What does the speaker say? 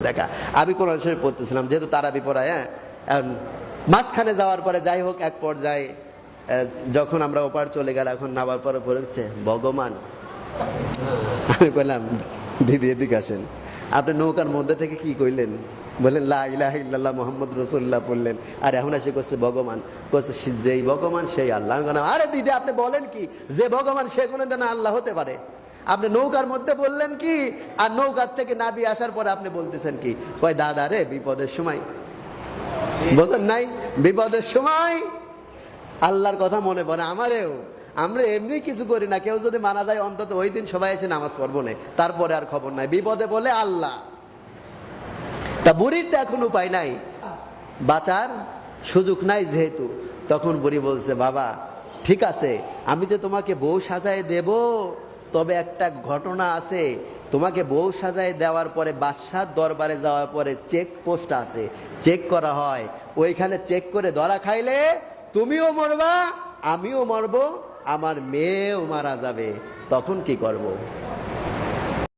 দেখা। আমি কোরআন শরীফ পড়তেছিলাম, যেহেতু তারাবি পড়ায়, এখন মাঝখানে যাওয়ার পরে যাই হোক এক পর্যায়ে যখন আমরা ওপার চলে গেল, এখন নামার পরে পড়েছে ভগবান। আমি কইলাম দিদি এদিকে আসেন, আপনি নৌকার মধ্যে থেকে কি কইলেন? বললেন লা ইলাহা ইল্লাল্লাহ মুহাম্মদ রাসূলুল্লাহ বললেন, আর এখন এসে করছে ভগবান, করছে যেই ভগবান সেই আল্লাহ। আমি বললাম আরে দিদি আপনি বলেন কি, যে ভগবান সে কোনোদিন আল্লাহ হতে পারে? আপনি নৌকার মধ্যে বললেন কি, আর নৌকার থেকে নাবি আসার পরে আপনি বলতেছেন কি? কয় দাদা রে বিপদের সময়, বোঝেন নাই, বিপদের সময় আল্লাহর কথা মনে পড়ে আমারেও। আমরা এমনি কিছু করি না, কেউ যদি মারা যায় অন্তত ওই দিন সবাই এসে নামাজ পড়বো না, তারপরে আর খবর নাই। বিপদে বলে আল্লাহ। তা বুড়ির তো এখন উপায় নাই, বাঁচার সুযোগ নাই যেহেতু, তখন বুড়ি বলছে বাবা ঠিক আছে, আমি যে তোমাকে বউ সাজায় দেব, তবে একটা ঘটনা আছে। তোমাকে বউ সাজায় দেওয়ার পরে বাদশার দরবারে যাওয়ার পরে চেক পোস্ট আছে, চেক করা হয়, ওইখানে চেক করে ধরা খাইলে তুমিও মরবা, আমিও মরবো, আমার মেয়েও মারা যাবে, তখন কি করব?